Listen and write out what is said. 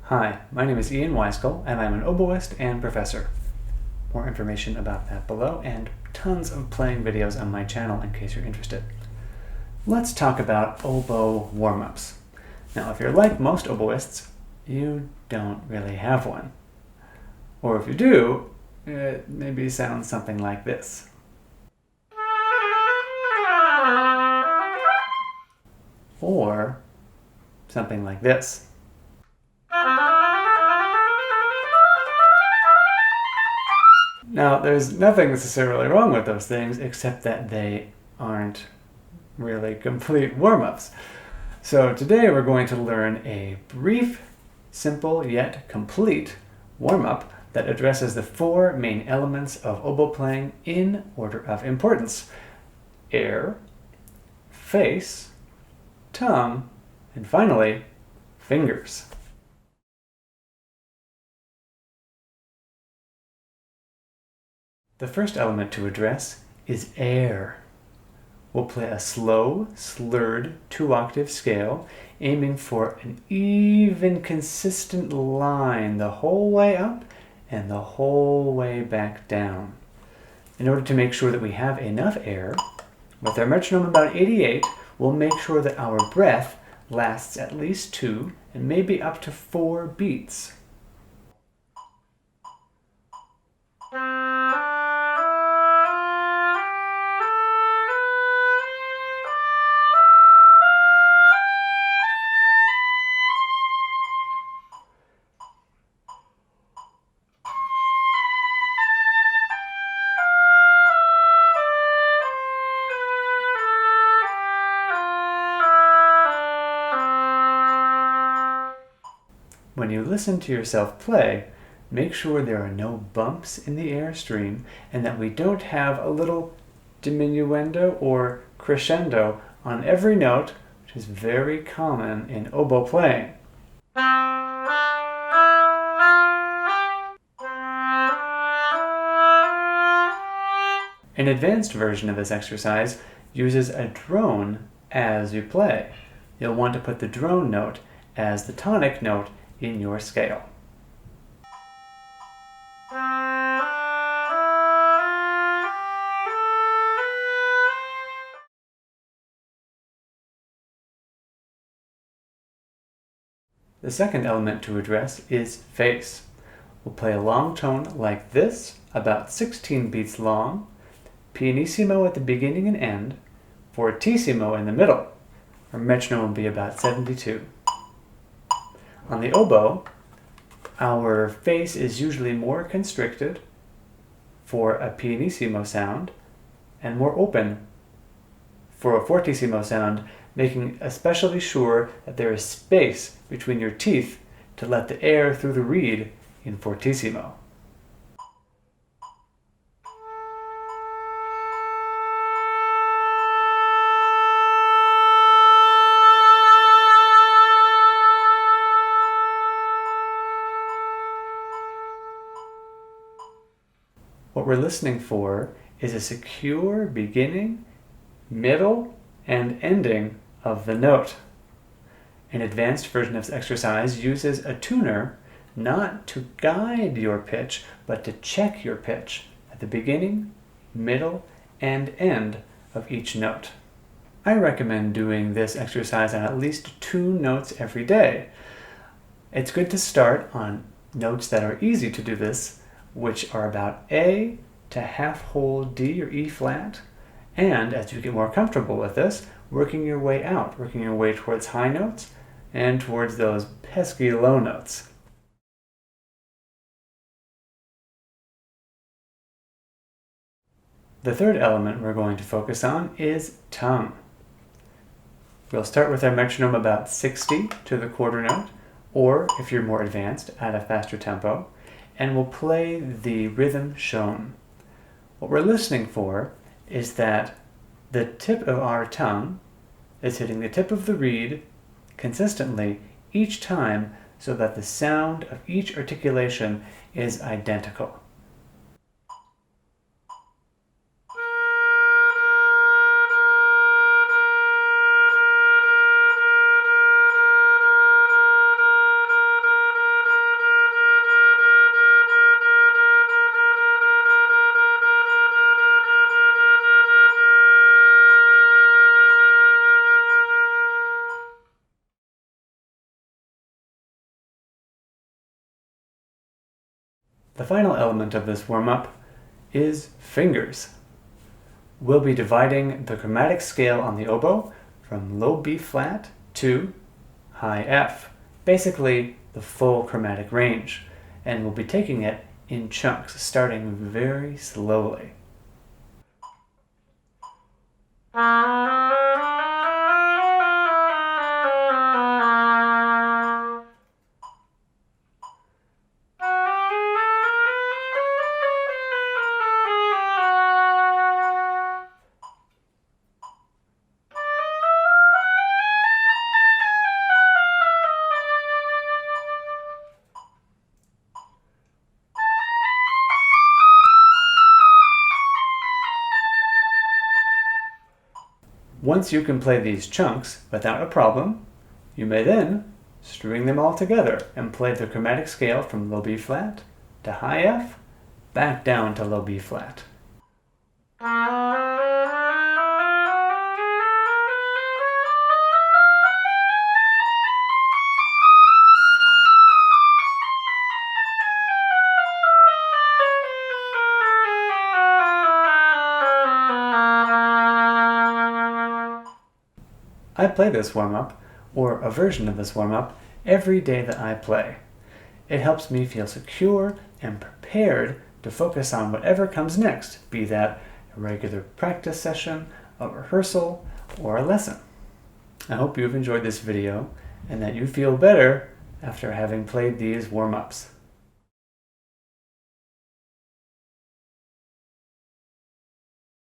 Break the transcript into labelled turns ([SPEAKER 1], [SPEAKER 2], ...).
[SPEAKER 1] Hi, my name is Ian Wisekal, and I'm an oboist and professor. More information about that below, and tons of playing videos on my channel in case you're interested. Let's talk about oboe warm-ups. Now, if you're like most oboists, you don't really have one. Or if you do, it maybe sounds something like this. Or something like this. Now, there's nothing necessarily wrong with those things except that they aren't really complete warm-ups. So today we're going to learn a brief, simple, yet complete warm-up that addresses the four main elements of oboe playing in order of importance: air, face, tongue, and finally, fingers. The first element to address is air. We'll play a slow, slurred 2-octave scale, aiming for an even, consistent line the whole way up and the whole way back down. In order to make sure that we have enough air, with our metronome about 88, we'll make sure that our breath lasts at least 2 and maybe up to 4 beats. When you listen to yourself play, make sure there are no bumps in the airstream and that we don't have a little diminuendo or crescendo on every note, which is very common in oboe playing. An advanced version of this exercise uses a drone as you play. You'll want to put the drone note as the tonic note in your scale. The second element to address is face. We'll play a long tone like this, about 16 beats long, pianissimo at the beginning and end, fortissimo in the middle. Our metronome will be about 72. On the oboe, our face is usually more constricted for a pianissimo sound and more open for a fortissimo sound, making especially sure that there is space between your teeth to let the air through the reed in fortissimo. What we're listening for is a secure beginning, middle, and ending of the note. An advanced version of this exercise uses a tuner not to guide your pitch, but to check your pitch at the beginning, middle, and end of each note. I recommend doing this exercise on at least 2 notes every day. It's good to start on notes that are easy to do this, which are about A to half hold D or E flat, and as you get more comfortable with this, working your way out, working your way towards high notes and towards those pesky low notes. The third element we're going to focus on is tongue. We'll start with our metronome about 60 to the quarter note, or if you're more advanced, at a faster tempo, and we'll play the rhythm shown. What we're listening for is that the tip of our tongue is hitting the tip of the reed consistently each time so that the sound of each articulation is identical. The final element of this warm-up is fingers. We'll be dividing the chromatic scale on the oboe from low B flat to high F, basically the full chromatic range, and we'll be taking it in chunks, starting very slowly. Once you can play these chunks without a problem, you may then string them all together and play the chromatic scale from low B flat to high F, back down to low B flat. I play this warm-up, or a version of this warm-up, every day that I play. It helps me feel secure and prepared to focus on whatever comes next, be that a regular practice session, a rehearsal, or a lesson. I hope you've enjoyed this video and that you feel better after having played these warm-ups.